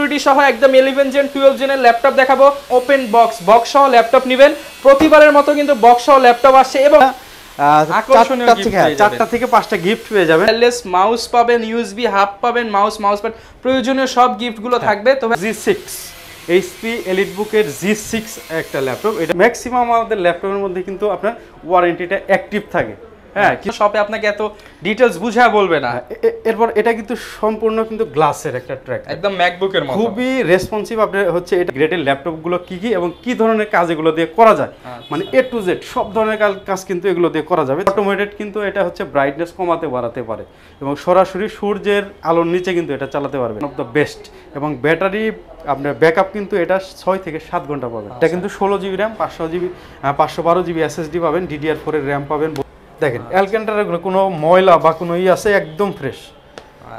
Security সহ একদম 11 gen 12 জেনের laptop দেখাবো। ওপেন বক্স সহ ল্যাপটপ নেবেন, প্রতিবারের মতো কিন্তু বক্স সহ ল্যাপটপ আসছে এবং আকর্ষণীয় চারটা থেকে পাঁচটা গিফট পেয়ে যাবেন। ওয়্যারলেস মাউস পাবেন, ইউএসবি হাব পাবেন, মাউস প্যাড, প্রয়োজনীয় সব গিফটগুলো থাকবে। তবে G6 এইচপি এলিটবুকের G6 একটা ল্যাপটপ, এটা ম্যাক্সিমাম আমাদের ল্যাপটপের মধ্যে কিন্তু আপনার ওয়ারেন্টিটা অ্যাক্টিভ থাকে। হ্যাঁ, শপে আপনাকে এত ডিটেইলস বুঝায় বলবে না। এরপর এটা কিন্তু সম্পূর্ণ কিন্তু গ্লাসের একটা ট্র্যাক, একদম ম্যাকবুকের মতো, খুবই রেসপন্সিভ। আপনার হচ্ছে এটা গ্রেডের ল্যাপটপগুলো কি এবং কি ধরনের কাজ এগুলো দিয়ে করা যায়, মানে এ টু জেড সব ধরনের কাজ কিন্তু এগুলো দিয়ে করা যাবে। অটোমেটেড কিন্তু এটা হচ্ছে ব্রাইটনেস কমাতে বাড়াতে পারে এবং সরাসরি সূর্যের আলোর নিচে কিন্তু এটা চালাতে পারবে। Of the best. এবং ব্যাটারি আপনার ব্যাকআপ কিন্তু এটা 6 থেকে 7 ঘন্টা পাবেন। এটা কিন্তু 16 জিবি র্যাম, 512 জিবি এসএসডি পাবেন, DDR4 এর র্যাম পাবেন। দেখেন অ্যালকান্টারাগুলো কোনো ময়লা বা কোনো আছে একদম ফ্রেশ।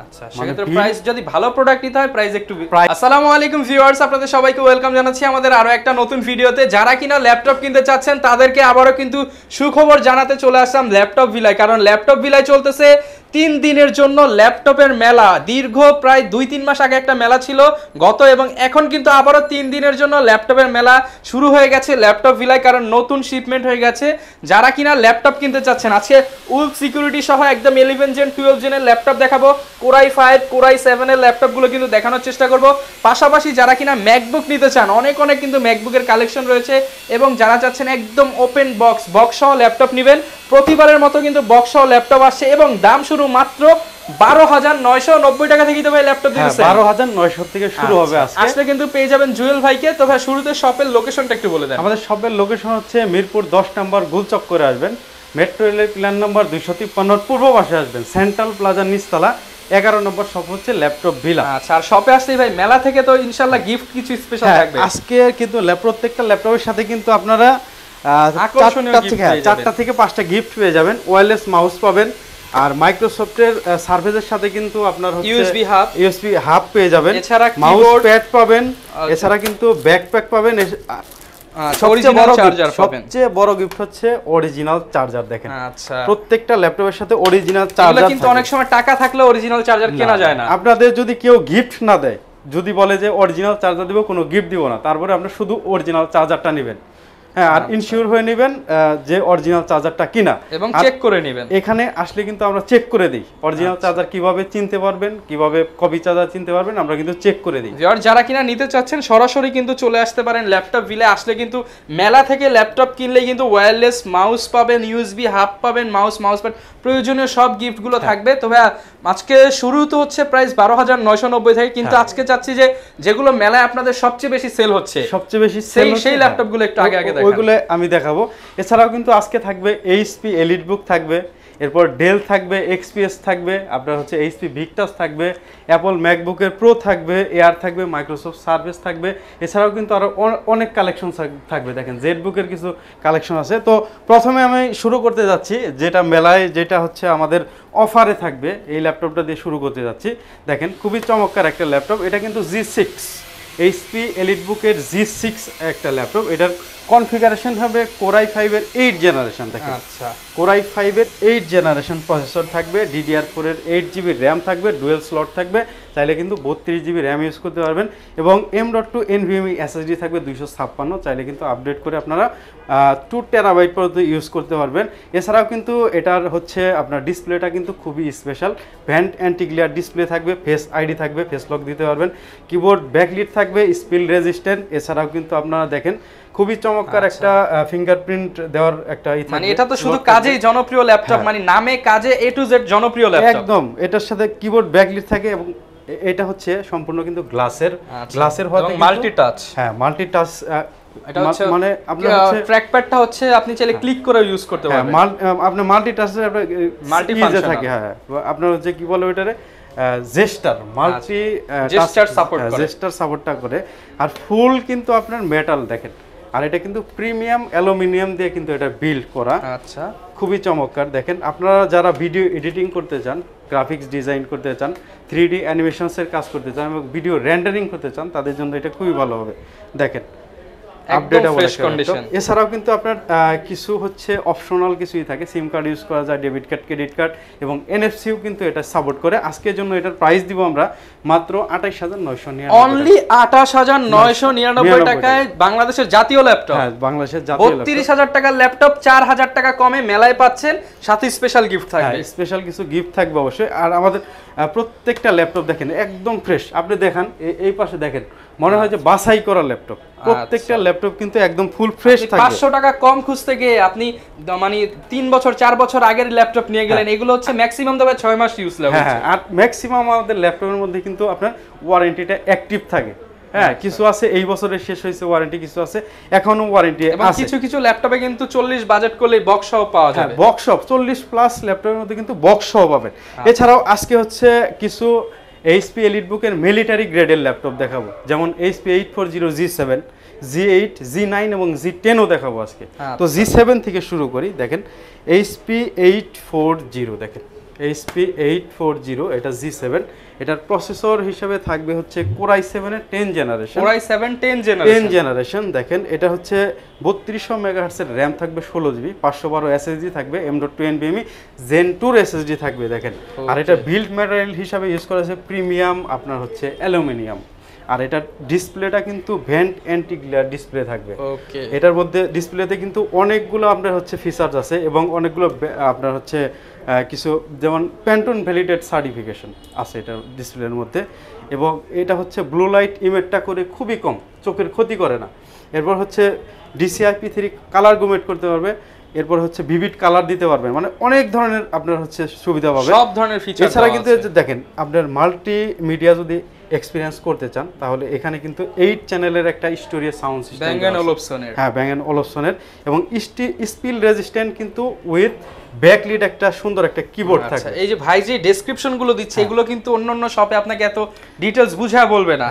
আচ্ছা, সেক্ষেত্রে প্রাইস যদি ভালো প্রোডাক্ট নিতে হয় প্রাইস একটু। আসসালামু আলাইকুম ভিউয়ার্স, আপনাদের সবাইকে ওয়েলকাম জানাচ্ছি আমাদের আরো একটা নতুন ভিডিওতে। যারা কিনা ল্যাপটপ কিনতে চাচ্ছেন তাদেরকে আবারও কিন্তু সুখবর জানাতে চলে আসলাম ল্যাপটপ ভিলায়। কারণ ল্যাপটপ ভিলায় চলতেছে 3 দিনের জন্য ল্যাপটপের মেলা। দীর্ঘ প্রায় 2-3 মাস আগে একটা মেলা ছিল গত, এবং এখন কিন্তু আবারও 3 দিনের জন্য ল্যাপটপের মেলা শুরু হয়ে গেছে ল্যাপটপ ভিলায়। কারণ নতুন শিপমেন্ট হয়ে গেছে। যারা কিনা ল্যাপটপ কিনতে চাচ্ছেন, আজকে উলফ সিকিউরিটি সহ একদম 11 জেন 12 জেনের ল্যাপটপ দেখাবো। কোরাই 5 কোরাই 7 এর ল্যাপটপগুলো কিন্তু দেখানোর চেষ্টা করব। পাশাপাশি যারা কিনা ম্যাকবুক নিতে চান, অনেক কিন্তু ম্যাকবুকের কালেকশন রয়েছে। এবং যারা চাচ্ছেন একদম ওপেন বক্স সহ ল্যাপটপ নেবেন, প্রতিবারের মতো কিন্তু বক্স সহ ল্যাপটপ আসছে এবং দাম শুরু মাত্র 12,990 টাকা থেকে। তো ভাই ল্যাপটপ দিতেছে 12,900 থেকে শুরু হবে আজকে। আসলে কিন্তু পেয়ে যাবেন জুয়েল ভাইকে। তো ভাই শুরুতে শপের লোকেশনটা একটু বলে দেন। আমাদের শপের লোকেশন হচ্ছে মিরপুর 10 নম্বর গোলচক করে আসবেন, মেট্রো রেলের প্ল্যান নাম্বার 253 পূর্ব পাশে আসবেন, সেন্ট্রাল প্লাজার নিচতলা 11 নম্বর শপ হচ্ছে ল্যাপটপ ভিলা। আচ্ছা, আর শপে আসলেই ভাই মেলা থেকে তো ইনশাআল্লাহ গিফট কিছু স্পেশাল থাকবে আজকে কিন্তু। প্রত্যেকটা ল্যাপটপের সাথে কিন্তু আপনারা চারটা থেকে পাঁচটা গিফট পেয়ে যাবেন। ওয়্যারলেস মাউস পাবেন, আর মাইক্রোসফটের সার্ফেসের সাথে কিন্তু আপনার হচ্ছে ইউএসবি হাব পেয়ে যাবেন, এছাড়া মাউস প্যাড পাবেন, এছাড়া কিন্তু ব্যাকপ্যাক পাবেন। সবচেয়ে বড় গিফট হচ্ছে অরিজিনাল চার্জার। দেখেন আচ্ছা, প্রত্যেকটা ল্যাপটপের সাথে অরিজিনাল চার্জার। কিন্তু অনেক সময় টাকা থাকলে অরিজিনাল চার্জার কেনা যায় না। আপনাদের যদি কেউ গিফট না দেয়, যদি বলে যে অরিজিনাল চার্জার দিব, কোনো গিফট দিব না, তারপরে আপনি শুধু অরিজিনাল চার্জারটা নেবেন। হ্যাঁ, আর ইনশিওর হয়ে নেবেন যে অরিজিনাল চার্জারটা কিনা, এবং চেক করে নেবেন। এখানে আসলে কিন্তু আমরা চেক করে দিই অরিজিনাল চার্জার কিভাবে চিনতে পারবেন, কিভাবে কপি চার্জার চিনতে পারবেন, আমরা কিন্তু চেক করে দিই। যারা কিনা নিতে চাচ্ছেন সরাসরি কিন্তু চলে আসতে পারেন ল্যাপটপ ভিলে। আসলে কিন্তু মেলা থেকে ল্যাপটপ কিনলে কিন্তু ওয়্যারলেস মাউস পাবেন, ইউএসবি হাব পাবেন, মাউস প্যাড, প্রয়োজনীয় সব গিফটগুলো থাকবে। তবে আজকে শুরু তো হচ্ছে প্রাইস 12,990 থেকে, কিন্তু আজকে চাচ্ছি যে যেগুলো মেলায় আপনাদের সবচেয়ে বেশি সেল হচ্ছে, সেই ল্যাপটপগুলো একটু আগে ওইগুলো আমি দেখাবো। এছাড়াও কিন্তু আজকে থাকবে এইচপি এলিটবুক থাকবে, এরপর ডেল থাকবে, এক্সপিএস থাকবে, আপনার হচ্ছে এইচপি ভিক্টাস থাকবে, অ্যাপল ম্যাকবুকের প্রো থাকবে, এয়ার থাকবে, মাইক্রোসফট সার্ভিস থাকবে। এছাড়াও কিন্তু আরও অনেক কালেকশন থাকবে। দেখেন জেটবুকের কিছু কালেকশন আছে। তো প্রথমে আমি শুরু করতে যাচ্ছি যেটা মেলায়, যেটা হচ্ছে আমাদের অফারে থাকবে, এই ল্যাপটপটা দিয়ে শুরু করতে যাচ্ছি। দেখেন খুবই চমৎকার একটা ল্যাপটপ। এটা কিন্তু G6 এইচপি এলিটবুকের G6 একটা ল্যাপটপ। এটার কনফিগারেশন হবে কোরাই 5 এর 8 জেনারেশন। দেখেন আচ্ছা, কোরাই 5 এর 8 জেনারেশন প্রসেসর থাকবে, DDR4 এর 8 জিবি র্যাম থাকবে, ডুয়েল স্লট থাকবে, চাইলে কিন্তু 32 জিবি র্যাম ইউজ করতে পারবেন, এবং M.2 NVMe SSD থাকবে 256, চাইলে কিন্তু আপডেট করে আপনারা 2 টেরাবাইট পর্যন্ত ইউজ করতে পারবেন। এছাড়াও কিন্তু এটার হচ্ছে আপনার ডিসপ্লেটা কিন্তু খুবই special, vent anti glare display থাকবে, ফেস আইডি থাকবে, ফেস লক দিতে পারবেন, কিবোর্ড ব্যাকলিট থাকবে, স্পিল রেজিস্ট্যান্ট। এছাড়াও কিন্তু আপনারা দেখেন খুবই চমৎকার একটা ফিঙ্গারপ্রিন্ট দেওয়ার একটা মানে এটা তো শুধু কাজেই জনপ্রিয় ল্যাপটপ, মানে নামে কাজে A to Z জনপ্রিয় ল্যাপটপ একদম। এটার সাথে কিবোর্ড ব্যাকলিট থাকে, এবং এটা হচ্ছে সম্পূর্ণ কিন্তু গ্লাসের হতে মাল্টি টাচ। হ্যাঁ, মাল্টি টাচ। এটা হচ্ছে মানে আপনার হচ্ছে ট্র্যাকপ্যাডটা হচ্ছে আপনি চাইলে ক্লিক করে ইউজ করতে পারবেন। আপনি মাল্টি টাচের আপনার মাল্টি ফাংশন থাকে। হ্যাঁ, আপনার হচ্ছে কি বলে ওটারে জেস্টার মাল্টি জেস্টার সাপোর্টটা করে। আর ফুল কিন্তু আপনার মেটাল। দেখেন, আর এটা কিন্তু প্রিমিয়াম অ্যালুমিনিয়াম দিয়ে কিন্তু এটা বিল্ড করা। আচ্ছা, খুবই চমৎকার। দেখেন আপনারা যারা ভিডিও এডিটিং করতে চান, গ্রাফিক্স ডিজাইন করতে চান, 3D অ্যানিমেশনসের কাজ করতে চান, এবং ভিডিও রেন্ডারিং করতে চান, তাদের জন্য এটা খুবই ভালো হবে। দেখেন আপডেটেবল কন্ডিশন। এছাড়াও কিন্তু আপনার কিছু হচ্ছে অপশনাল কিছুই থাকে, সিম কার্ড ইউজ করা যায়, ডেবিট কার্ড, ক্রেডিট কার্ড এবং এনএফসিও কিন্তু এটা সাপোর্ট করে। আজকের জন্য এটার প্রাইস দিব আমরা মাত্র 28999 অনলি 28999 টাকায় বাংলাদেশের জাতীয় ল্যাপটপ। হ্যাঁ, বাংলাদেশের জাতীয় ল্যাপটপ 32000 টাকার ল্যাপটপ 4000 টাকা কমে মেলায় পাচ্ছেন, সাথে স্পেশাল গিফট থাকবে। হ্যাঁ, স্পেশাল কিছু গিফট থাকবে অবশ্যই। আর আমাদের প্রত্যেকটা ল্যাপটপ দেখেন একদম ফ্রেশ। আপনি দেখেন এই পাশে দেখেন, মনে হয় যে বাছাই করা ল্যাপটপ। প্রত্যেকটা ল্যাপটপ কিন্তু একদম ফুল ফ্রেশ থাকবে। 500 টাকা কম খুঁজতে গিয়ে আপনি মানে 3 বছর 4 বছর আগের ল্যাপটপ নিয়ে গেলেন, এগুলো হচ্ছে ম্যাক্সিমাম তবে 6 মাস ইউজ লাগবে। হ্যাঁ, আর ম্যাক্সিমাম আমাদের ল্যাপটপের মধ্যে কিন্তু আপনার ওয়ারেন্টিটা অ্যাক্টিভ থাকে। হ্যাঁ, কিছু আছে এই বছরের শেষ হয়েছে ওয়ারেন্টি, কিছু আছে এখনো ওয়ারেন্টি আছে। কিছু কিছু ল্যাপটপে কিন্তু 40 বাজেট করলে বক্স সহ পাওয়া যাবে। বক্স সহ 40 প্লাস ল্যাপটপের মধ্যে কিন্তু বক্স সহ পাবেন। এছাড়াও আজকে হচ্ছে কিছু এইচপি এলিটবুকের মিলিটারি গ্রেডের ল্যাপটপ দেখাবো, যেমন এইচপি 840 G7, G8, G9 এবং G10ও দেখাবো আজকে। তো G7 থেকে শুরু করি। দেখেন এইচপি 840, দেখেন এইচপি 840, এটা G7। এটার প্রসেসর হিসেবে থাকবে হচ্ছে Core i7 এর 10 জেনারেশন। Core i7 10 generation. দেখেন এটা হচ্ছে 3200 মেগাহার্টজ এর র‍্যাম থাকবে, 16 জিবি, 512 এসএসডি থাকবে, M.2 NVMe Gen 2 এসএসডি থাকবে। দেখেন আর এটা বিল্ড ম্যাটেরিয়াল হিসাবে ইউজ করা আছে প্রিমিয়াম আপনার হচ্ছে অ্যালুমিনিয়াম। আর এটার ডিসপ্লেটা কিন্তু ভেন্ট অ্যান্টি গ্লেয়ার ডিসপ্লে থাকবে। এটার মধ্যে ডিসপ্লেতে কিন্তু অনেকগুলো আপনার হচ্ছে ফিচার্স আছে এবং অনেকগুলো আপনার হচ্ছে কিছু যেমন প্যান্টন ভ্যালিডেট সার্টিফিকেশন আছে এটার ডিসপ্লের মধ্যে। এবং এটা হচ্ছে ব্লু লাইট ইমেটটা করে খুবই কম, চোখের ক্ষতি করে না। এরপর হচ্ছে DCI-P3 কালার গুমেট করতে পারবে, এরপর হচ্ছে ভিভিড কালার দিতে পারবেন, মানে অনেক ধরনের আপনার হচ্ছে সুবিধা পাবে, সব ধরনের ফিচার। এছাড়া কিন্তু দেখেন আপনার মাল্টি মিডিয়া যদি এক্সপিরিয়েন্স করতে চান তাহলে এখানে কিন্তু 8 চ্যানেলের একটা স্টোরিয়া সাউন্ড সিস্টেম, ব্যাং এন্ড ওলফসনের। হ্যাঁ, ব্যাং এন্ড ওলফসনের এবং স্পিল রেজিস্ট্যান্ট কিন্তু উইথ ব্যাকলিড একটা সুন্দর একটা কিবোর্ড থাকে। এই যে ভাই যে ডেসক্রিপশন গুলো দিচ্ছে এগুলো কিন্তু অন্যান্য শপে আপনাকে এত ডিটেইলস বুঝা বলবে না।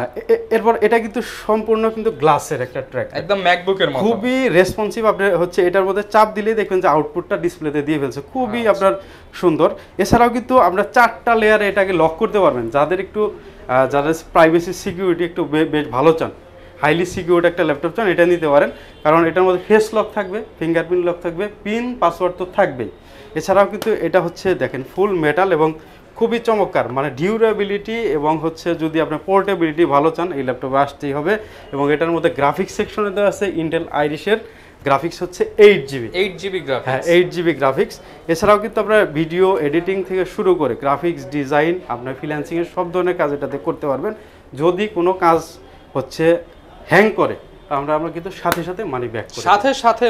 এরপর এটা কিন্তু সম্পূর্ণ কিন্তু গ্লাসের একটা ট্র্যাক, একদম ম্যাকবুকের মতো, খুবই রেসপন্সিভ। আপনি হচ্ছে এটার মধ্যে চাপ দিলেই দেখবেন যে আউটপুটটা ডিসপ্লেতে দিয়ে ফেলছে, খুবই আপনার সুন্দর। এছাড়াও কিন্তু আমরা 4টা লেয়ারে এটাকে লক করতে পারবেন, যাদের একটু যাদের প্রাইভেসি সিকিউরিটি একটু বেশ ভালো চান, হাইলি সিকিউরড একটা ল্যাপটপ চান, এটা নিতে পারেন। কারণ এটার মধ্যে ফেস লক থাকবে, ফিঙ্গারপ্রিন্ট লক থাকবে, পিন পাসওয়ার্ড তো থাকবেই। এছাড়াও কিন্তু এটা হচ্ছে দেখেন ফুল মেটাল এবং খুবই চমৎকার, মানে ডিউরেবিলিটি এবং হচ্ছে যদি আপনার পোর্টেবিলিটি ভালো চান এই ল্যাপটপে আসতেই হবে। এবং এটার মধ্যে গ্রাফিক্স সেকশনে দেওয়া আছে ইন্টেল আইরিশের গ্রাফিক্স হচ্ছে 8GB গ্রাফিক্স। হ্যাঁ, 8GB গ্রাফিক্স। এছাড়াও কিন্তু আপনার ভিডিও এডিটিং থেকে শুরু করে গ্রাফিক্স ডিজাইন, আপনার ফ্রিল্যান্সিংয়ের সব ধরনের কাজ এটাতে করতে পারবেন। যদি কোনো কাজ হচ্ছে হ্যাং করে আমরা কিন্তু সাথে সাথে মানি ব্যাক করে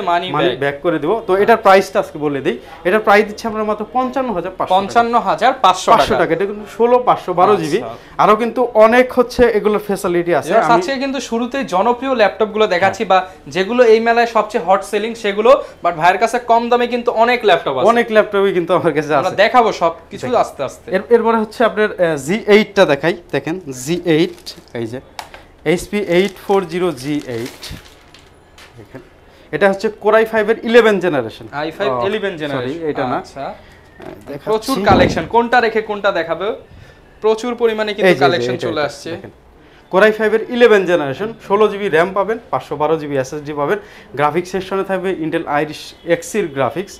মানি ব্যাক করে দেব। তো এটার প্রাইসটা আজকে বলে দেই। এটার প্রাইস দিচ্ছে আমরা মাত্র 55500 টাকা। এটা কিন্তু 16/512 জিবি। আরো কিন্তু অনেক হচ্ছে এগুলোর ফ্যাসিলিটি আছে। আজকে কিন্তু শুরুতেই জনপ্রিয় ল্যাপটপগুলো দেখাচ্ছি বা যেগুলো এই মেলায় সবচেয়ে হট সেলিং সেগুলো, বাট ভাইয়ের কাছে কম দামে কিন্তু অনেক ল্যাপটপ আছে, অনেক ল্যাপটপই কিন্তু আমার কাছে আছে। আমরা দেখাবো সব কিছু আস্তে আস্তে। এরপরে হচ্ছে আপনার G8 টা দেখাই। দেখেন G8, এই যে এইচপি 840 G8, দেখেন এটা হচ্ছে Core i5 এর 11 জেনারেশন। i5 11 জেনারেশন, এটা না। আচ্ছা, প্রচুর কালেকশন, কোনটা রেখে কোনটা দেখাবে, প্রচুর পরিমাণে কিন্তু কালেকশন চলে আসছে। Core i5 এর 11 জেনারেশন, 16GB র‍্যাম পাবেন, 512GB এসএসডি পাবেন। গ্রাফিক্স সেকশনে থাকবে ইন্টেল আইরিশ এক্সির গ্রাফিক্স,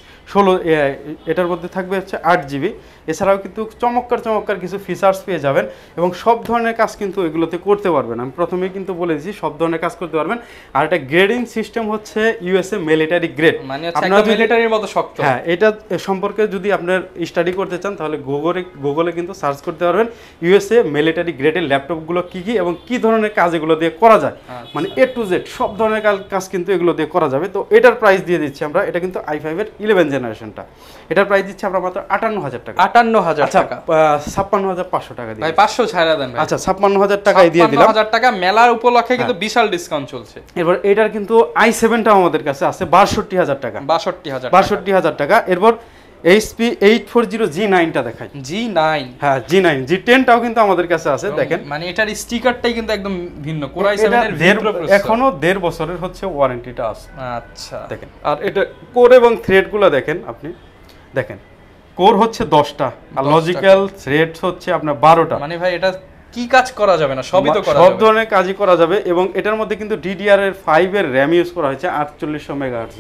এটার মধ্যে থাকবে হচ্ছে 8GB। এছাড়াও কিন্তু চমৎকার কিছু ফিচার্স পেয়ে যাবেন এবং সব ধরনের কাজ কিন্তু এগুলোতে করতে পারবেন। আমি প্রথমেই কিন্তু বলেছি সব ধরনের কাজ করতে পারবেন। আর এটা গ্রেডিং সিস্টেম হচ্ছে ইউএসএ মিলিটারি গ্রেড, মানে আপনারা মিলিটারির মতো শক্ত। হ্যাঁ, এটা সম্পর্কে যদি আপনার স্টাডি করতে চান তাহলে গুগলে কিন্তু সার্চ করতে পারবেন ইউএসএ মিলিটারি গ্রেডের ল্যাপটপগুলো কি এবং কি ধরনের কাজ এগুলো দিয়ে করা যায়, মানে A to Z সব ধরনের কাজ কিন্তু এগুলো দিয়ে করা যাবে। তো এটার প্রাইস দিয়ে দিচ্ছি আমরা, এটা কিন্তু i5 এর 11 জেনারেশনটা, এটার প্রাইস দিচ্ছি আমরা মাত্র 58000 টাকা। 58000 টাকা, 56500 টাকা দিয়ে ভাই 500 ছাড়া দেন ভাই। আচ্ছা, 56000 টাকায় দিয়ে দিলাম। 56000 টাকা মেলার উপলক্ষে কিন্তু বিশাল ডিসকাউন্ট চলছে। এরপর এটার কিন্তু i7 টা আমাদের কাছে আছে 62000 টাকা। 62000 টাকা। এরপর এইচপি 840 G9 টা দেখাই। G9, হ্যাঁ G9, G10 টাও কিন্তু আমাদের কাছে আছে। দেখেন মানে এটার স্টিকারটাই কিন্তু একদম ভিন্ন, Core i7 এর এখনো 1.5 বছরের হচ্ছে ওয়ারেন্টিটা আছে। আচ্ছা, দেখেন আর এটা কোর এবং থ্রেডগুলো দেখেন, আপনি দেখেন কোর হচ্ছে 10টা আর লজিক্যাল থ্রেডস হচ্ছে আপনার 12টা। মানে ভাই এটা কি কাজ করা যাবে না, সবই তো করা যাবে, সব যাবে, ধরনের কাজই করা যাবে। এবং এটার মধ্যে কিন্তু DDR5 এর RAM ইউজ করা হয়েছে 4800 মেগাহার্টজ।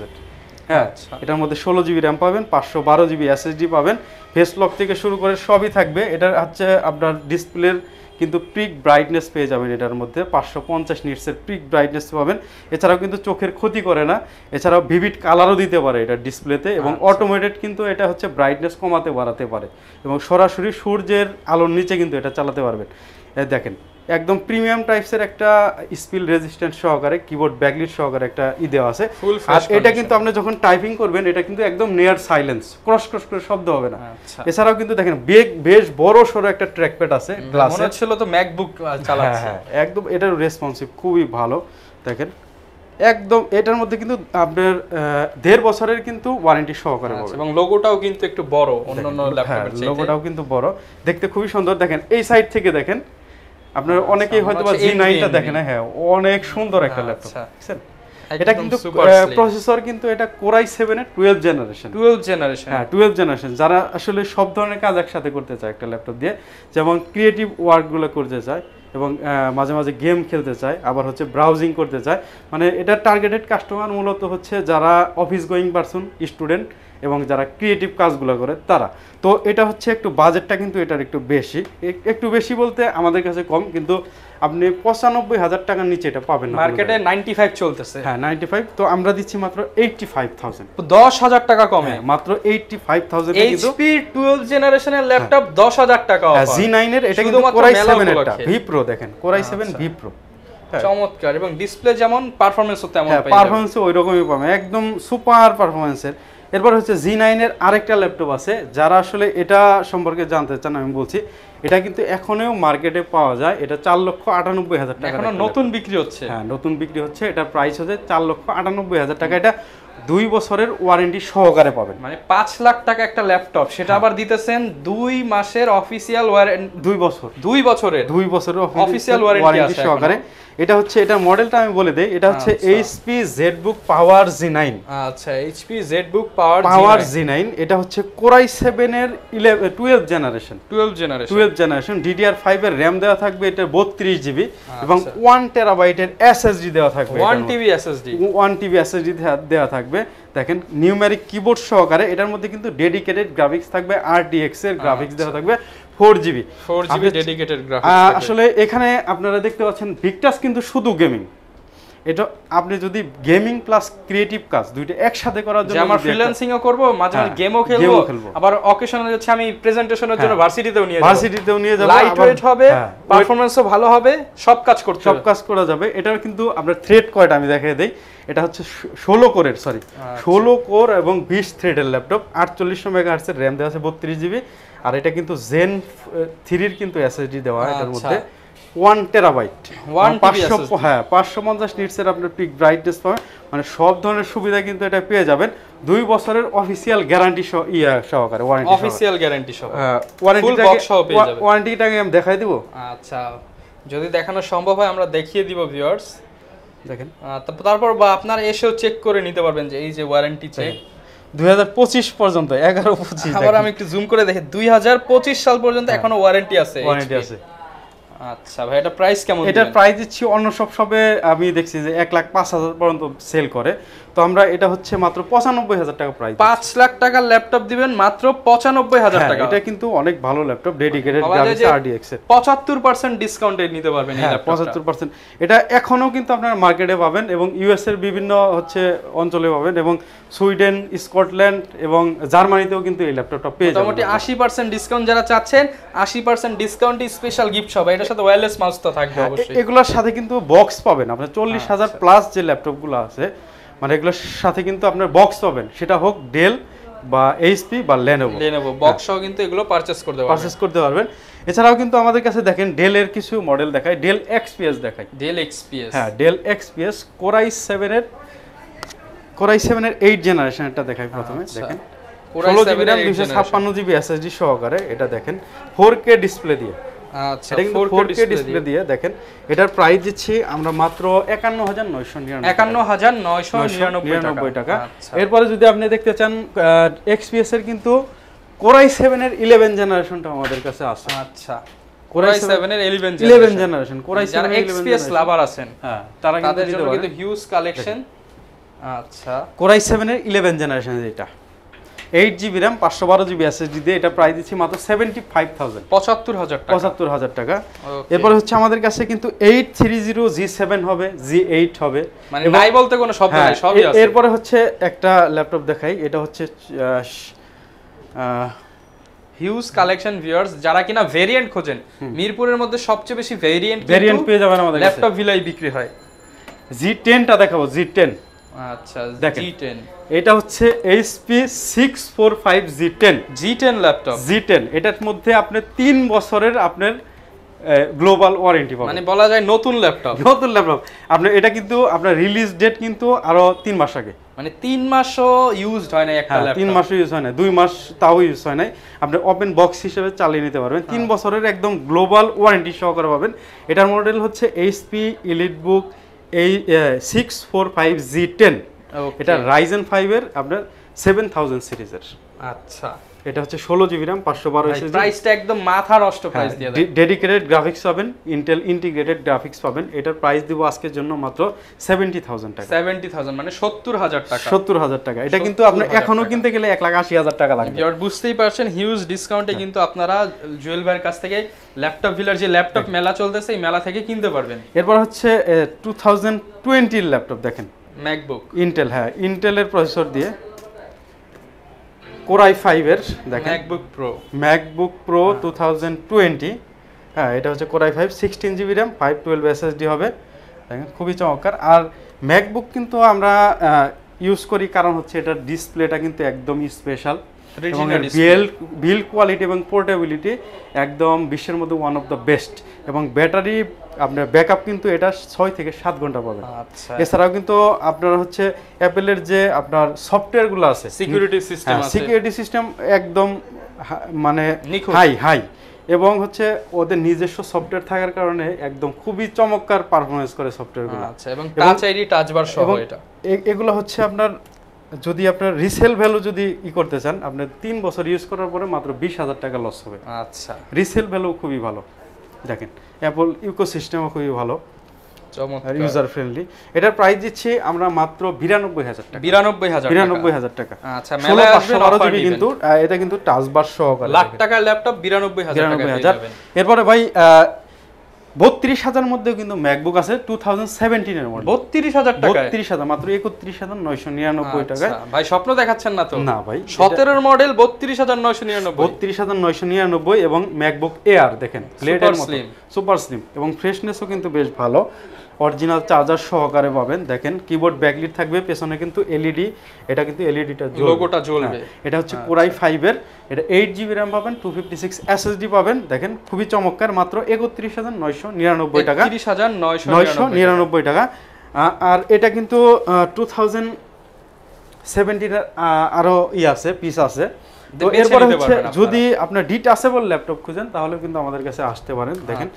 হ্যাঁ, এটার মধ্যে 16 জিবি র্যাম পাবেন, 512 জিবি SSD পাবেন, ফেস লক থেকে শুরু করে সবই থাকবে। এটার হচ্ছে আপনার ডিসপ্লের কিন্তু পিক ব্রাইটনেস পেয়ে যাবেন, এটার মধ্যে 550 নিটসের পিক ব্রাইটনেস পাবেন। এছাড়াও কিন্তু চোখের ক্ষতি করে না, এছাড়াও ভিভিড কালারও দিতে পারে এটা ডিসপ্লেতে, এবং অটোমেটেড কিন্তু এটা হচ্ছে ব্রাইটনেস কমাতে বাড়াতে পারে, এবং সরাসরি সূর্যের আলোর নিচে কিন্তু এটা চালাতে পারবেন। দেখেন একদম প্রিমিয়াম টাইপসের একটা স্পিল রেজিস্ট্যান্ট সহকারে কিবোর্ড ব্যাকলিট সহকারে একটা দেওয়া আছে। আর এটা কিন্তু আপনি যখন টাইপিং করবেন এটা কিন্তু একদম নিয়ার সাইলেন্স, ক্রস ক্রস করে শব্দ হবে না। এছাড়াও কিন্তু দেখেন বেশ বড় সড়ো একটা ট্র্যাকপ্যাড আছে গ্লাসে, মনে ছিল তো ম্যাকবুক চালাচ্ছে। হ্যাঁ, একদম এটার রেসপন্সিভ খুবই ভালো। দেখেন একদম এটার মধ্যে কিন্তু আপনার 1.5 বছরের কিন্তু ওয়ারেন্টি সহকারে পাবেন, এবং লোগোটাও কিন্তু একটু বড়, অন্যান্য ল্যাপটপের চাইতে লোগোটাও কিন্তু বড়, দেখতে খুবই সুন্দর। দেখেন এই সাইড থেকে দেখেন, আপনারা অনেকেই হয়তো বা G9টা দেখেন, হ্যাঁ অনেক সুন্দর একটা ল্যাপটপ, বুঝছেন? এটা কিন্তু প্রসেসর কিন্তু এটা Core i7 এর 12th জেনারেশন। হ্যাঁ 12th জেনারেশন। যারা আসলে সব ধরনের কাজ একসাথে করতে চায় একটা ল্যাপটপ দিয়ে, যেমন ক্রিয়েটিভ ওয়ার্কগুলো করতে চায় এবং মাঝে মাঝে গেম খেলতে চায়, আবার হচ্ছে ব্রাউজিং করতে চায়, মানে এটা টার্গেটেড কাস্টমার মূলত হচ্ছে যারা অফিস গোয়িং পারসন, স্টুডেন্ট এবং যারা ক্রিয়েটিভ কাজগুলো করে তারা। তো এটা হচ্ছে একটু বাজেটটা কিন্তু এটার একটু বেশি বলতে আমাদের কাছে কম, কিন্তু আপনি 95,000 টাকার নিচে এটা পাবেন না, মার্কেটে 95 চলতেছে। হ্যাঁ 95, তো আমরা দিচ্ছি মাত্র 85,000, 10,000 টাকা কমে, মাত্র 85,000 এ কিন্তু HP 12 জেনারেশনের ল্যাপটপ 10,000 টাকা অফার। G9 এর এটা কিন্তু Core i7 এরটা V Pro, দেখেন Core i7 V Pro চমৎকার, এবং ডিসপ্লে যেমন পারফরম্যান্সও তেমন পাবেন, পারফরম্যান্সও ওইরকমই পাবেন, একদম সুপার পারফরম্যান্সের। এরপর হচ্ছে G9 এর আরেকটা ল্যাপটপ আছে, যারা আসলে এটা সম্পর্কে জানতে চান আমি বলছি, এটা কিন্তু এখনও মার্কেটে পাওয়া যায়, এটা 4,98,000 টাকা, এখনো নতুন বিক্রি হচ্ছে। হ্যাঁ নতুন বিক্রি হচ্ছে, এটার প্রাইস হচ্ছে 4,98,000 টাকা। এটা 2 বছরের ওয়ারেন্টি সহকারে পাবেন, মানে 5 লাখ টাকা একটা ল্যাপটপ, সেটা আবার দিতেছেন 2 মাসের অফিসিয়াল ওয়ারেন্টি, 2 বছরের অফিসিয়াল ওয়ারেন্টি সহকারে। এটা হচ্ছে, এটা মডেলটা আমি বলে দেই, এটা হচ্ছে HP ZBook Power G9। আচ্ছা, HP ZBook Power G9, এটা হচ্ছে Core i7 এর 12th জেনারেশন। DDR5 এর RAM দেওয়া থাকবে, এটা 32 জিবি এবং 1 টেরাবাইটের SSD দেওয়া থাকবে, 1 TB SSD দেওয়া থাকবে। দেখেন নিউমেরিক কিবোর্ড সহকারে, এটার মধ্যে কিন্তু ডেডিকেটেড গ্রাফিক্স থাকবে, RTX এর গ্রাফিক্স দেওয়া থাকবে, 4GB ডেডিকেটেড গ্রাফিক্স। আসলে এখানে আপনারা দেখতে পাচ্ছেন ভিক্টাস কিন্তু শুধু গেমিং, এটা আপনি যদি গেমিং প্লাস ক্রিয়েটিভ কাজ দুইটা একসাথে করার জন্য, আমরা ফ্রিল্যান্সিংও করব, মাঝে মাঝে গেমও খেলবো, আবার অকেশনালি হচ্ছে আমি প্রেজেন্টেশনের জন্য ভার্সিটিতেও নিয়ে যাব, লাইট ওয়েট হবে, পারফরম্যান্সও ভালো হবে, সব কাজ করা যাবে। এটার কিন্তু আপনার থ্রেড কয়টা আমি দেখিয়ে দেই, এটা হচ্ছে 16 কোর এবং 20 থ্রেডের ল্যাপটপ, 4800 মেগাহার্টজের RAM দেওয়া আছে, 32 জিবি, আর এটা কিন্তু Zen 3 এর কিন্তু SSD দেওয়া এটার মধ্যে, 1 টেরাবাইট, 550 নিটসের আপনার পিক ব্রাইটনেস পাবেন, মানে সব ধরনের সুবিধা কিন্তু এটা পেয়ে যাবেন। 2 বছরের অফিসিয়াল গ্যারান্টি সহকারে, ওয়ারেন্টিটাকে আমি দেখাই দিব। আচ্ছা, যদি দেখানো সম্ভব হয় আমরা দেখিয়ে দিব ভিউয়ার্স, দেখেন। তারপর বা আপনারা এসেও চেক করে নিতে পারবেন যে এই যে ওয়ারেন্টি চেক 2025 পর্যন্ত, 11-25। আবার আমি একটু জুম করে দেখি, 2025 সাল পর্যন্ত এখনো ওয়ারেন্টি আছে। আচ্ছা ভাই, এটা প্রাইস কেমন? এটার প্রাইস দিচ্ছি অন্য সব শপে আমি দেখছি যে 1,05,000 পর্যন্ত সেল করে, তো আমরা এটা হচ্ছে মাত্র 95,000 টাকা প্রাইস। 5 লাখ টাকার ল্যাপটপ দিবেন মাত্র 95,000 টাকা। এটা কিন্তু অনেক ভালো ল্যাপটপ, ডেডিকেটেড গ্রাফিক্স RTX এর, 75% ডিসকাউন্টে নিতে পারবেন এই ল্যাপটপটা। 75%। এটা এখনো কিন্তু আপনারা মার্কেটে পাবেন, এবং ইউএস এর বিভিন্ন হচ্ছে অঞ্চলে পাবেন, এবং সুইডেন, স্কটল্যান্ড এবং জার্মানিতেও কিন্তু এই ল্যাপটপটা পেয়ে যাবেন। মোটামুটি 80% ডিসকাউন্ট যারা চাচ্ছেন, 80% ডিসকাউন্টে স্পেশাল গিফট সব, এটার সাথে ওয়্যারলেস মাউস তো থাকবে অবশ্যই। এগুলোর সাথে কিন্তু বক্স পাবেন আপনার, 40,000 প্লাস যে ল্যাপটপগুলো আছে, মানে এগুলোর সাথে কিন্তু আপনার বক্স পাবেন, সেটা হোক ডেল বা HP বা Lenovo বক্স সহ কিন্তু এগুলো পারচেজ করতে পারবেন। এছাড়াও কিন্তু আমাদের কাছে দেখেন ডেলের কিছু মডেল দেখায়, ডেল XPS দেখায়, হ্যাঁ ডেল XPS Core i7 এর 8 জেনারেশনটা দেখাই প্রথমে। দেখেন 16GB RAM 256GB SSD সহকারে, এটা দেখেন 4K ডিসপ্লে দিয়ে। আচ্ছা, এটা কিন্তু 4K ডিসপ্লে দিয়ে। দেখেন এটার প্রাইস দিচ্ছি আমরা মাত্র 51,999 টাকা। এরপরে যদি আপনি দেখতে চান XPS এর কিন্তু Core i7 এর 11 জেনারেশনটা আমাদের কাছে আছে। আচ্ছা, Core i7 এর 11 জেনারেশন Core i7 যারা XPS লাভার আছেন হ্যাঁ তারা তাদের জন্য কিন্তু হিউজ কালেকশন। আচ্ছা Core i7 এর 11 জেনারেশন যেটা 8GB RAM 512GB SSD দিয়ে এটা প্রাইস দিচ্ছি মাত্র 75000 75000 টাকা। 75000 টাকা। এরপর হচ্ছে আমাদের কাছে কিন্তু 830 G7 হবে, G8 হবে, মানে নাই বলতে কোনো শব্দ নাই, সবই আছে। এরপরে হচ্ছে একটা ল্যাপটপ দেখাই, এটা হচ্ছে হিউজ কালেকশন ভিউয়ার্স, যারা কিনা ভেরিয়েন্ট খোঁজেন, মিরপুরের মধ্যে সবচেয়ে বেশি ভেরিয়েন্ট পেয়ে যাবেন আমাদের কাছে। ল্যাপটপ ভিলাই বিক্রি হয়। G10 টা দেখাবো, G10। আচ্ছা G10 এটা হচ্ছে HP 645 G10 ল্যাপটপ। G10 এটার মধ্যে আপনি 3 বছরের আপনার গ্লোবাল ওয়ারেন্টি পাবেন। মানে বলা যায় নতুন ল্যাপটপ। নতুন ল্যাপটপ আপনি, এটা কিন্তু আপনার রিলিজ ডেট কিন্তু আরো 3 মাস আগে, মানে 3 মাসও ইউজড হয় না একটা ল্যাপটপ। 3 মাসও ইউজ হয় না, 2 মাস তাও ইউজ হয় না। আপনি ওপেন বক্স হিসেবে চালিয়ে নিতে পারবেন। 3 বছরের একদম গ্লোবাল ওয়ারেন্টি সহকারে পাবেন। এটার মডেল হচ্ছে HP EliteBook 645 G10। এটা Ryzen 5 এর আপনার 7000 সিরিজের। আচ্ছা এটা হচ্ছে 16GB RAM 512 SSD। প্রাইসটা একদম মাথা নষ্ট প্রাইস দিয়ে দেন। ডেডিকেটেড গ্রাফিক্স পাবেন, ইন্টেল ইন্টিগ্রেটেড গ্রাফিক্স পাবেন। এটার প্রাইস দিব আজকের জন্য মাত্র 70000 টাকা। 70000 মানে 70000 টাকা। 70000 টাকা। এটা কিন্তু আপনি এখনো কিনতে গেলে 1,80,000 টাকা লাগবে। আর বুঝতেই পারছেন হিউজ ডিসকাউন্টে কিন্তু আপনারা জুয়েল ভাইয়ের কাছ থেকে ল্যাপটপ ভিলার যে ল্যাপটপ মেলা চলতেছে এই মেলা থেকে কিনতে পারবেন। এরপর হচ্ছে 2020 এর ল্যাপটপ দেখেন, ম্যাকবুক ইন্টেল, হ্যাঁ ইন্টেলের প্রসেসর দিয়ে Core i5 এর দেখেন ম্যাকবুক প্রো 2020। হ্যাঁ এটা হচ্ছে Core i5 16GB RAM 512 SSD হবে। দেখেন খুবই চমৎকার। আর ম্যাকবুক কিন্তু আমরা ইউজ করি কারণ হচ্ছে এটার ডিসপ্লেটা কিন্তু একদম স্পেশাল, এবং বিল্ড কোয়ালিটি এবং পোর্টেবিলিটি একদম বিশ্বের মধ্যে ওয়ান অফ দ্য বেস্ট, এবং ব্যাটারি আপনার ব্যাকআপ কিন্তু এটা 6 থেকে 7 ঘন্টা পাবেন। আচ্ছা এছাড়াও কিন্তু আপনার হচ্ছে অ্যাপেলের যে আপনার সফটওয়্যারগুলো আছে, সিকিউরিটি সিস্টেম একদম মানে হাই, এবং হচ্ছে ওদের নিজস্ব সফটওয়্যার থাকার কারণে একদম খুবই চমৎকার পারফরম্যান্স করে সফটওয়্যারগুলো। আচ্ছা এবং টাচ আইডি টাচ বার সহ এটা এগুলো হচ্ছে আপনার যদি আপনার রিসেল ভ্যালু যদি করতে চান, আপনার 3 বছর ইউজ করার পরে মাত্র 20,000 টাকা লস হবে। আচ্ছা রিসেল ভ্যালু খুবই ভালো। দেখেন অ্যাপল ইকোসিস্টেমও খুবই ভালো, চমৎকার, ইউজার ফ্রেন্ডলি। এটার প্রাইস দিচ্ছি আমরা মাত্র 92,000 টাকা। 92,000 টাকা। আচ্ছা মেলায় আসবেন অফার দিবেন কিন্তু এটা কিন্তু টাচ বার সহকারে লাখ টাকার ল্যাপটপ 92,000 টাকা পেয়ে যাবেন। এরপরে ভাই 32,000 মধ্যেও কিন্তু ম্যাকবুক আছে 2017 এর মডেল। 32,000 টাকা, 32,000 মাত্র 31,999 টাকায়। ভাই স্বপ্ন দেখাচ্ছেন না তো? না ভাই, 17 এর মডেল 32,999, 32,999 এবং ম্যাকবুক এয়ার দেখেন ব্লেডের মতো সুপার স্লিম, এবং ফ্রেশনেসও কিন্তু বেশ ভালো। অরিজিনাল চার্জার সহকারে পাবেন। দেখেন কিবোর্ড ব্যাকলিট থাকবে, পেছনে কিন্তু এলইডি, এটা কিন্তু এলইডিটা লোগোটা জ্বলবে। এটা হচ্ছে Core i5 এর, এটা 8GB RAM পাবেন, 256 SSD পাবেন। দেখেন খুবই চমৎকার, মাত্র 31,999 টাকা, 31,999 টাকা। আর এটা কিন্তু 2017 এর আরো আছে পিস আছে। তো এরপরে হচ্ছে যদি আপনার ডিটাচেবল ল্যাপটপ খুঁজেন তাহলে কিন্তু আমাদের কাছে আসতে পারেন। দেখেন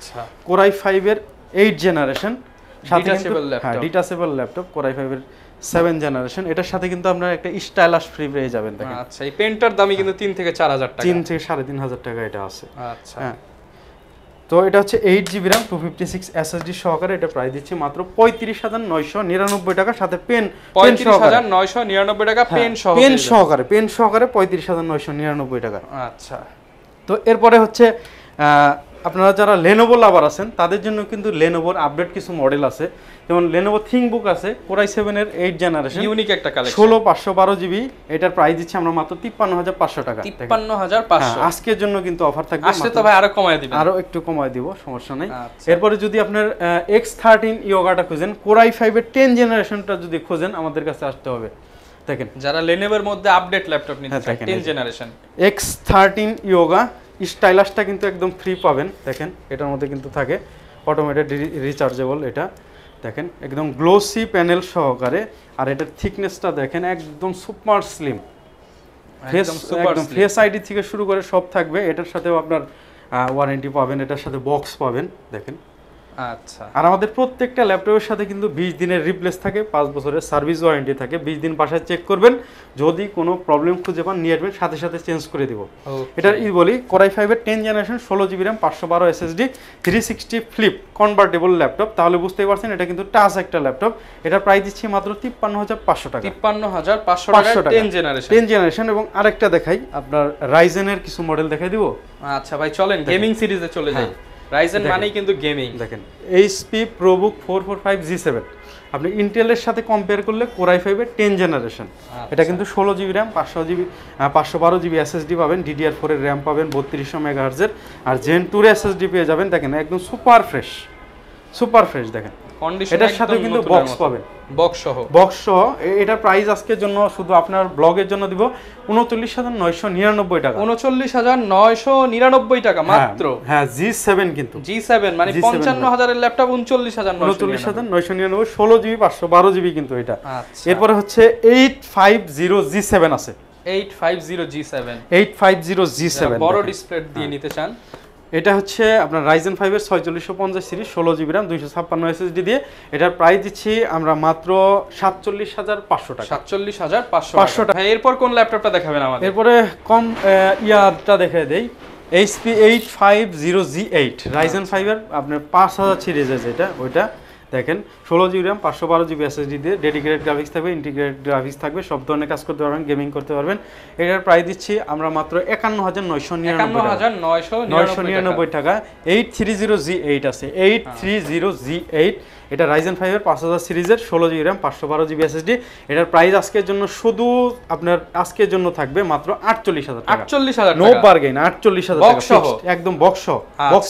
Core i5 এর 8 generation, detachable laptop Core i5 এর 7 জেনারেশন। এটার সাথে কিন্তু আপনারা একটা স্টাইলাশ ফ্রি পেয়ে যাবেন। দেখেন আচ্ছা এই পেনটার দামই কিন্তু 3 থেকে 4,000 টাকা, 3 থেকে 3,500 টাকা এটা আছে। আচ্ছা হ্যাঁ, তো এটা হচ্ছে 8GB RAM 256 SSD সহকারে। এটা প্রাইস দিচ্ছি মাত্র 35,999 টাকা, সাথে পেন 35,999 টাকা পেন সহকারে 35,999 টাকা। আচ্ছা তো এরপরে হচ্ছে আপনারা যারা Lenovo লাভার আছেন তাদের জন্য কিন্তু Lenovoর আপডেট কিছু মডেল আছে, যেমন Lenovo ThinkBook আছে Core i7 এর 8 জেনারেশন, ইউনিক একটা কালেকশন, 16/512GB। এটার প্রাইস দিচ্ছি আমরা মাত্র 53,500 টাকা। 53,500 আজকের জন্য কিন্তু অফার থাকবে। আসলে তো ভাই আরো কমায় দিবেন, আরো একটু কমায় দিব, সমস্যা নাই। এরপরে যদি আপনার X13 Yogaটা খুঁজেন, Core i5 এর 10 জেনারেশনটা যদি খুঁজেন আমাদের কাছে আসতে হবে। দেখেন যারা Lenovo এর মধ্যে আপডেট ল্যাপটপ নিতে চান 10 জেনারেশন X13 Yoga স্টাইলাসটা কিন্তু একদম ফ্রি পাবেন। দেখেন এটার মধ্যে কিন্তু থাকে অটোমেটেড রিচার্জেবল। এটা দেখেন একদম গ্লোসি প্যানেল সহকারে, আর এটার থিকনেসটা দেখেন একদম সুপার স্লিম, একদম ফেস আইডি থেকে শুরু করে সব থাকবে। এটার সাথেও আপনার ওয়ারেন্টি পাবেন, এটার সাথে বক্স পাবেন। দেখেন আচ্ছা। আর আমাদের প্রত্যেকটা ল্যাপটপের সাথে কিন্তু 20 দিনের রিপ্লেস থাকে, 5 বছরের সার্ভিস ওয়ারেন্টি থাকে। 20 দিন বাসায় চেক করবেন, যদি কোনো প্রবলেম খুঁজে পান নিয়ে আসবেন, সাথে সাথে চেঞ্জ করে দিব। এটার বলি Core i5 এর 10 generation 16GB RAM 512 SSD 360 flip convertible laptop. তাহলে বুঝতেই পারছেন এটা কিন্তু টাচ একটা ল্যাপটপ। এটা প্রাইস দিচ্ছি মাত্র 53500 টাকা। 53500 টাকা 10 জেনারেশন। এবং আরেকটা দেখাই, আপনার রাইজেনের কিছু মডেল দেখাই দিব। আচ্ছা ভাই, চলেন গেমিং সিরিজে চলে যাই। রাইজেন মানেই কিন্তু গেমিং। দেখেন HP ProBook 445G7, আপনি ইন্টেলের সাথে কম্পেয়ার করলে Core i5 এর 10 জেনারেশন। এটা কিন্তু 16GB RAM 512GB SSD পাবেন, DDR4 এর RAM পাবেন 3200 MHz এর, আর Gen 2 এর SSD পেয়ে যাবেন। দেখেন একদম সুপার ফ্রেশ দেখেন। এটার সাথে কিন্তু বক্স পাবেন, বক্স সহ। এটার প্রাইস আজকের জন্য শুধু আপনার ব্লগের জন্য দিব 39999 টাকা। 39999 টাকা মাত্র। হ্যাঁ G7 কিন্তু G7 মানে 55000 এর ল্যাপটপ 39999 16GB 512GB কিন্তু এটা। এরপরে হচ্ছে 850G7 আছে। 850G7 বড় ডিসপ্লে দিয়ে নিতে চান। এটা হচ্ছে আপনার Ryzen 5 এর 4650 সিরিজ 16GB RAM 256 SSD দিয়ে। এটার প্রাইস দিচ্ছি আমরা মাত্র 47500 টাকা। 47500 টাকা। এরপর কোন ল্যাপটপটা দেখাবেন আমাদের? এরপরে কম ইয়ারটা দেখাই দেই, HP 850G8 Ryzen 5 এর আপনার 5000 সিরিজ আছে এটা। ওইটা দেখেন 16GB RAM 512GB SSD দিয়ে, ডেডিকেটেড গ্রাফিক্স থাকবে, ইন্টিগ্রেটেড গ্রাফিক্স থাকবে, সব ধরনের কাজ করতে পারবেন, গেমিং করতে পারবেন। এটার প্রাইস দিচ্ছি আমরা মাত্র 51999 টাকা। 830G8 আছে, 830G8। এটা Ryzen 5 এর 5000 সিরিজের 16GB RAM 512GB SSD। এটার প্রাইস আজকের জন্য শুধু আপনার আজকের জন্য থাকবে মাত্র 48000 টাকা। 48000 নো বার্গেইন, 48000 টাকা ফিক্সড, একদম বক্স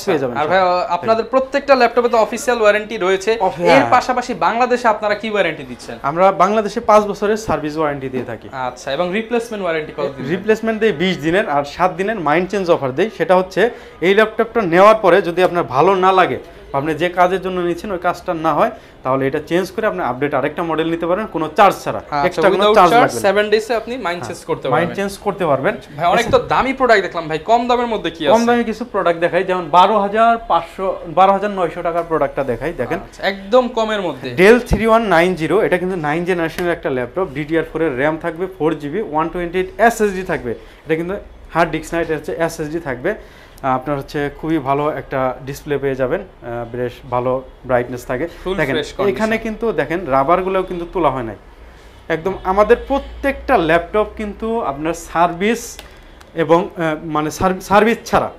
পেয়ে যাবেন। আর ভাই আপনাদের প্রত্যেকটা ল্যাপটপে তো অফিশিয়াল ওয়ারেন্টি রয়েছে, এর পাশাপাশি বাংলাদেশে আপনারা কি ওয়ারেন্টি দিচ্ছেন? আমরা বাংলাদেশে 5 বছরের সার্ভিস ওয়ারেন্টি দিয়ে থাকি। আচ্ছা, এবং রিপ্লেসমেন্ট ওয়ারেন্টি কত দিন? রিপ্লেসমেন্ট দেই 20 দিনের, আর 7 দিনের মাইন্ড চেঞ্জ অফার দেই। সেটা হচ্ছে এই ল্যাপটপটা নেওয়ার পরে যদি আপনার ভালো না লাগে, আপনি যে কাজের জন্য নিচ্ছেন ওই কাজটা না হয়, তাহলে এটা চেঞ্জ করে আপনি আপডেট আরেকটা মডেল নিতে পারেন, কোনো চার্জ ছাড়া। এক্সট্রা কোনো চার্জ লাগবে না। 7 ডেজে আপনি মাইন্ড চেঞ্জ করতে পারবেন। মাইন্ড চেঞ্জ করতে পারবেন। ভাই অনেক তো দামি প্রোডাক্ট দেখলাম ভাই, কম দামের মধ্যে কি আছে? কম দামে কিছু প্রোডাক্ট দেখাই, যেমন 12900 টাকার প্রোডাক্টটা দেখাই। দেখেন একদম কমের মধ্যে Dell 3190, এটা কিন্তু 9 জেনারেশনের একটা ল্যাপটপ। DDR4 এর RAM থাকবে, 4GB 128 SSD থাকবে। এটা কিন্তু হার্ড ডিস্ক না, এটা হচ্ছে SSD থাকবে। আপনার হচ্ছে খুবই ভালো একটা ডিসপ্লে পেয়ে যাবেন, বেশ ভালো ব্রাইটনেস থাকে। দেখেন এখানে কিন্তু দেখেন রাবারগুলোও কিন্তু তোলা হয় নাই, একদম। আমাদের প্রত্যেকটা ল্যাপটপ কিন্তু আপনার সার্ভিস এবং মানে সার্ভিস ছাড়া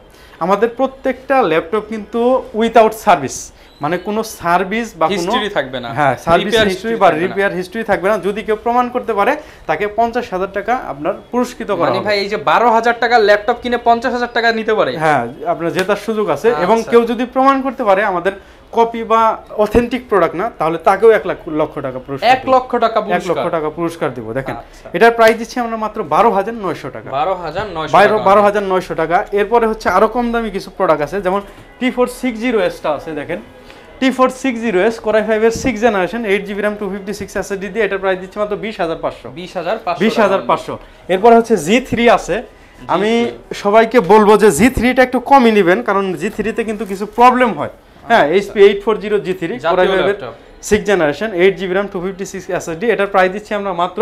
আমাদের প্রত্যেকটা ল্যাপটপ কিন্তু উইথাউট সার্ভিস, মানে কোনো সার্ভিস বা কোনো হিস্ট্রি থাকবে না। হ্যাঁ, সার্ভিস হিস্ট্রি বা রিপেয়ার হিস্ট্রি থাকবে না। যদি কেউ প্রমাণ করতে পারে তাকে 50000 টাকা আপনার পুরস্কৃত করা হবে। মানে ভাই এই যে 12000 টাকার ল্যাপটপ কিনে 50000 টাকা নিতে পারে? হ্যাঁ, আপনার জেতার সুযোগ আছে। এবং কেউ যদি প্রমাণ করতে পারে আমাদের কপি বা অথেন্টিক প্রোডাক্ট না, তাহলে তাকেও 1 লক্ষ টাকা পুরস্কার, 1 লক্ষ টাকা পুরস্কার দিব। দেখেন এটার প্রাইস দিচ্ছি আমরা মাত্র 12900 টাকা। 12900 টাকা। এরপরে হচ্ছে আরো কম দামি কিছু প্রোডাক্ট আছে, যেমন T460S টা আছে। দেখেন T460S Core i5 এর 6 জেনারেশন 8GB RAM 256 SSD দিয়ে, এটার প্রাইস দিচ্ছি মাত্র 20500। এরপর হচ্ছে G3 আছে। আমি সবাইকে বলবো যে G3 টা একটু কমই নেবেন, কারণ G3 তে কিন্তু কিছু প্রবলেম হয়। হ্যাঁ, HP 840 G3 Core i5 এর 6 জেনারেশন 8GB RAM 256 SSD। এটার প্রাইস দিচ্ছি আমরা মাত্র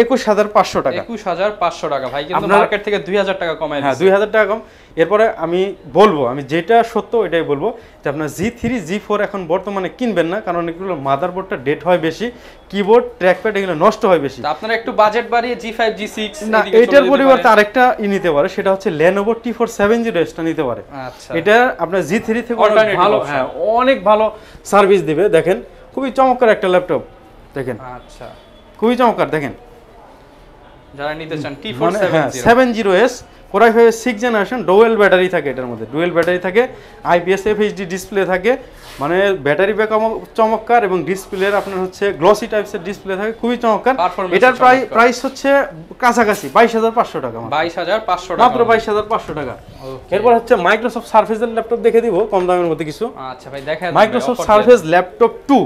21500 টাকা। 21500 টাকা ভাই, কিন্তু মার্কেট থেকে 2000 টাকা কমায় দিয়েছে। হ্যাঁ, 2000 টাকা কম। এরপরে আমি বলবো, আমি যেটা সত্য এটাই বলবো, যে আপনার G3 G4 এখন বর্তমানে কিনবেন না, কারণ এগুলো মাদারবোর্ডটা ডেট হয় বেশি, কিবোর্ড ট্র্যাকপ্যাড এগুলো নষ্ট হয় বেশি। আপনারা একটু বাজেট বাড়িয়ে G5 G6 না, এটার পরিবর্তে আরেকটা নিতে পারে, সেটা হচ্ছে Lenovo T470S টা নিতে পারে। আচ্ছা, এটা আপনার G3 থেকে অনেক ভালো, হ্যাঁ অনেক ভালো সার্ভিস দিবে। দেখেন খুবই চমৎকার একটা ল্যাপটপ। দেখেন আচ্ছা, খুবই চমৎকার। দেখেন যারা নিতে চান T470S Core i5 এর 6 জেনারেশন, ডুয়াল ব্যাটারি থাকে, এটার মধ্যে ডুয়াল ব্যাটারি থাকে, IPS FHD ডিসপ্লে থাকে, মানে ব্যাটারি ব্যাকআপ চমৎকার, এবং ডিসপ্লের আপনার হচ্ছে গ্লসি টাইপসের ডিসপ্লে থাকে, খুবই চমৎকার। এটার প্রাইস হচ্ছে কাছাকাছি 22500 টাকা। 22500 টাকা, মাত্র 22500 টাকা। এরপর হচ্ছে মাইক্রোসফট সারফেসের ল্যাপটপ দেখে দিব কম দামের মধ্যে কিছু। আচ্ছা ভাই, দেখেন মাইক্রোসফট সারফেস ল্যাপটপ 2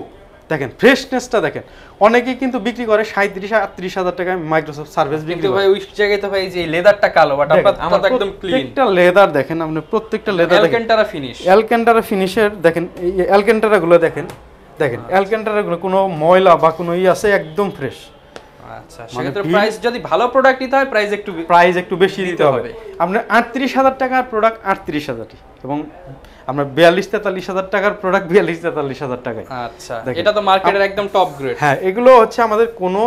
দেখেন ফ্রেশনেসটা দেখেন, অনেকেই কিন্তু বিক্রি করে 37-38 টাকায় মাইক্রোসফট সার্ভিস বিক্রি কিন্তু করে। ভাই ওই জায়গায় তো ভাই এই যে লেদারটা কালো, বাট আপনার তো একদম ক্লিন। প্রত্যেকটা লেদার দেখেন, আপনি প্রত্যেকটা লেদার দেখেন, অ্যালকান্টারা ফিনিশ, অ্যালকান্টারা ফিনিশের দেখেন, এই অ্যালকান্টারা গুলো দেখেন, অ্যালকান্টারা গুলো কোনো ময়লা বা কোনো আছে, একদম ফ্রেশ। আচ্ছা, সেক্ষেত্রে প্রাইস যদি ভালো প্রোডাক্ট নিতে হয় প্রাইস একটু বেশি দিতে হবে। আপনার 38,000 টাকার প্রোডাক্ট 38,000, এবং আপনার 42-43,000 টাকার প্রোডাক্ট 42-43,000 টাকায়। আচ্ছা, এটা তো মার্কেটের একদম টপ গ্রেড। হ্যাঁ, এগুলো হচ্ছে আমাদের কোনো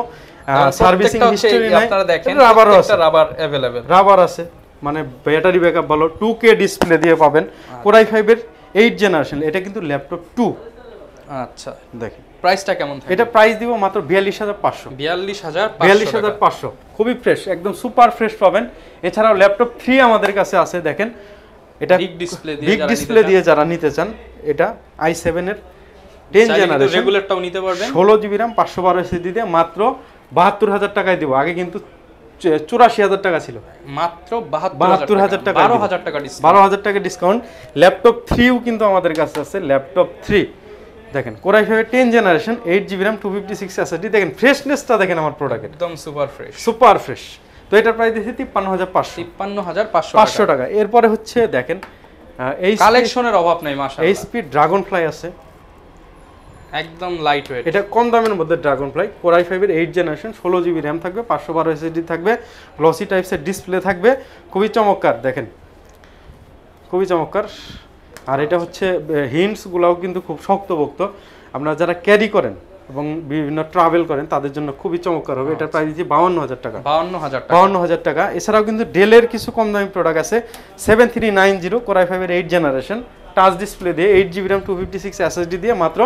সার্ভিসিং হিস্টরি নাই। আপনারা দেখেন রাবারও আছে, রাবার अवेलेबल, রাবার আছে, মানে ব্যাটারি ব্যাকআপ ভালো, 2K ডিসপ্লে দিয়ে পাবেন। Core i5 এর 8 জেনারেশন, এটা কিন্তু ল্যাপটপ 2। আচ্ছা, দেখেন প্রাইসটা কেমন থাকে? এটা প্রাইস দিব মাত্র 42,500। 42,500, খুবই ফ্রেশ, একদম সুপার ফ্রেশ পাবেন। এছাড়াও ল্যাপটপ 3 আমাদের কাছে আছে, দেখেন এটা বিগ ডিসপ্লে দিয়ে যারা নিতে চান, এটা i7 এর 10 জেনারেশন, রেগুলারটাও নিতে পারবেন। 16GB RAM 512 SSD দিয়ে মাত্র 72,000 টাকায় দিব। আগে কিন্তু 84,000 টাকা ছিল, মাত্র 72,000 টাকা, 12,000 টাকা ডিসকাউন্ট, 12,000 টাকা ডিসকাউন্ট। ল্যাপটপ 3ও কিন্তু আমাদের কাছে আছে, ল্যাপটপ 3 দেখেন, Core i5 এর 10 জেনারেশন, 8GB RAM 256 SSD। দেখেন ফ্রেশনেসটা দেখেন আমার প্রোডাক্টের, একদম সুপার ফ্রেশ, সুপার ফ্রেশ। তো এটার প্রাইস দিয়েছি 53,500 টাকা। এরপরে হচ্ছে দেখেন এই কালেকশনের অভাব নাই মাশাআল্লাহ। এইচপি ড্রাগনফ্লাই আছে, একদম লাইট ওয়েট, এটা কম দামের মধ্যে ড্রাগনফ্লাই। Core i5 এর 8 জেনারেশন, 16GB RAM থাকবে, 512 SSD থাকবে, গ্লসি টাইপসের ডিসপ্লে থাকবে, খুবই চমৎকার দেখেন, খুবই চমৎকার। আর এটা হচ্ছে হিন্টসগুলোও কিন্তু খুব শক্তপোক্ত, আপনারা যারা ক্যারি করেন এবং বিভিন্ন ট্রাভেল করেন তাদের জন্য খুবই চমৎকার হবে। এটার প্রাইস দিচ্ছি 52,000 টাকা। 52,000 টাকা। এছাড়াও কিন্তু ডেলের কিছু কম দামি প্রোডাক্ট আছে, 7390 Core i5 এর 8 জেনারেশন, টাচ ডিসপ্লে দিয়ে, 8GB RAM 256 SSD দিয়ে মাত্র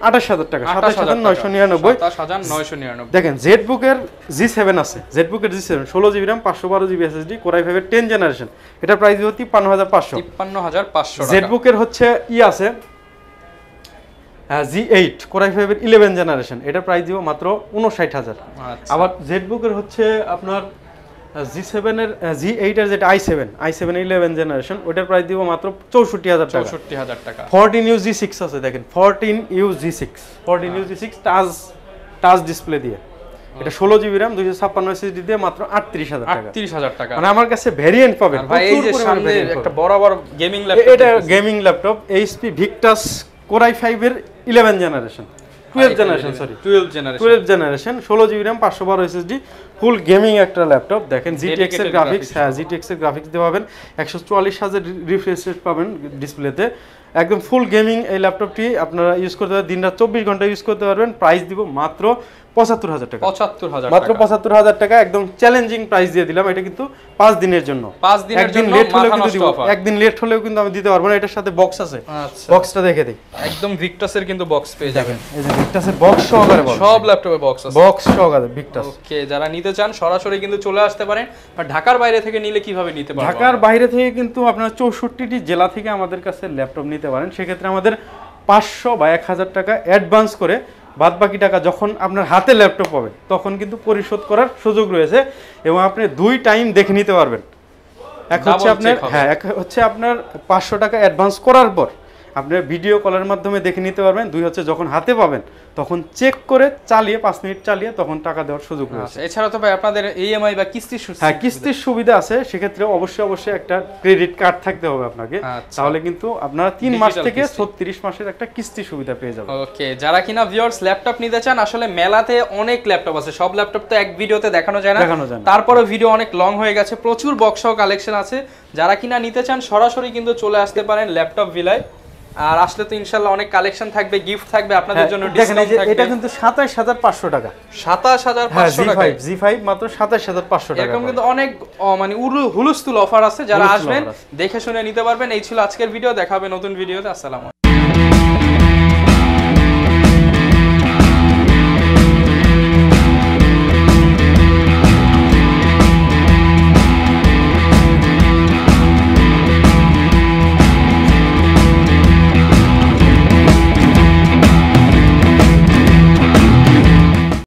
28,000 টাকা, 27,999। দেখেন জেটবুক এর G7 আছে, জেটবুক এর G7 16GB RAM 512GB SSD, Core i5 এর 10 জেনারেশন, এটা প্রাইস হচ্ছে 53,500 টাকা। জেটবুক এর হচ্ছে আছে G8 Core i5 এর 11 জেনারেশন, এটা প্রাইস দিব মাত্র 59,000। আবার জেটবুক এর হচ্ছে আপনার G7 এর G8 এর যেটা i7 11 জেনারেশন, ওটার প্রাইস দিব মাত্র 64,000 টাকা। 14U G6 আছে, দেখেন 14U G6 টাচ ডিসপ্লে দিয়ে, এটা 16GB RAM 256 SSD দিয়ে মাত্র 38,000 টাকা। মানে আমার কাছে ভেরিয়েন্ট পাবেন ভাই, এই যে সামনে একটা বড় গেমিং ল্যাপটপ, এটা gaming laptop HP Victus Core i5 এর 11 generation, 12 generation 16GB RAM 512 SSD, full gaming একটা ল্যাপটপ। দেখেন GTX এর গ্রাফিক্স, GTX এর গ্রাফিক্স দিয়ে পাবেন, 144,000 রিফ্রেশ রেট পাবেন ডিসপ্লেতে, একদম ফুল গেমিং। এই ল্যাপটপটি আপনারা ইউজ করতে পারবেন, দিনরাত 24 ঘন্টা ইউজ করতে পারবেন। প্রাইস দিব মাত্র 75,000 টাকা, মাত্র 75,000 টাকা, একদম চ্যালেঞ্জিং প্রাইস দিয়ে দিলাম। এটা কিন্তু 5 দিনের জন্য, 5 দিনের জন্য লেট হলেও কিন্তু দিব, একদিন লেট হলেও কিন্তু আমি দিতে পারবো না। এটার সাথে বক্স আছে, বক্সটা দেখে দেই, একদম ভিক্টাসের কিন্তু বক্স পেয়ে যাবেন। এই যে ভিক্টাসের বক্স সহকারে, সব ল্যাপটপে বক্স আছে, বক্স সহকারে ভিক্টাস। ওকে, যারা নিতে চান সরাসরি কিন্তু চলে আসতে পারেন। আর ঢাকার বাইরে থেকে নিলে কিভাবে নিতে পারবেন? ঢাকার বাইরে থেকে কিন্তু আপনারা 64টি জেলা থেকে আমাদের কাছে ল্যাপটপ নিতে পারেন। সেক্ষেত্রে আমাদের 500 বা 1,000 টাকা অ্যাডভান্স করে বাদ বাকি টাকা যখন আপনার হাতে ল্যাপটপ পাবেন তখন কিন্তু পরিশোধ করার সুযোগ রয়েছে, এবং আপনি 2 টাইম দেখে নিতে পারবেন। এক হচ্ছে আপনার 500 টাকা অ্যাডভান্স করার পর আপনার ভিডিও কলের মাধ্যমে দেখে নিতে পারবেন। 2 হচ্ছে যখন হাতে পাবেন তখন চেক করে চালিয়ে 5 মিনিট চালিয়ে তখন টাকা দেওয়ার সুযোগ রয়েছে। এছাড়া তো ভাই আপনাদের ইএমআই বা কিস্তির কিস্তির সুবিধা আছে। সেক্ষেত্রে অবশ্যই একটা ক্রেডিট কার্ড থাকতে হবে আপনাকে, তাহলে কিন্তু আপনারা 3 মাস থেকে 36 মাসের একটা কিস্তি সুবিধা পেয়ে যাবেন। ওকে, যারা কিনা ভিউয়ার্স ল্যাপটপ নিতে চান, আসলে মেলাতে অনেক ল্যাপটপ আছে, সব ল্যাপটপ তো এক ভিডিওতে দেখানো যায় না, তারপরে ভিডিও অনেক লং হয়ে গেছে, প্রচুর বক্সও কালেকশন আছে। যারা কিনা নিতে চান সরাসরি কিন্তু চলে আসতে পারেন ল্যাপটপ ভিলায়। আর আসলে তো ইনশাআল্লাহ অনেক কালেকশন থাকবে, গিফট থাকবে আপনাদের জন্য, ডিসকাউন্ট থাকবে। এটা কিন্তু 27,500 টাকা, 27,500 টাকা, G5 মাত্র 27,500 টাকা। এরকম কিন্তু অনেক মানে হুলস্থুল অফার আছে, যারা আসবেন দেখে শুনে নিতে পারবেন। এই ছিল আজকের ভিডিও, দেখা হবে নতুন ভিডিওতে। আসসালামু আলাইকুম।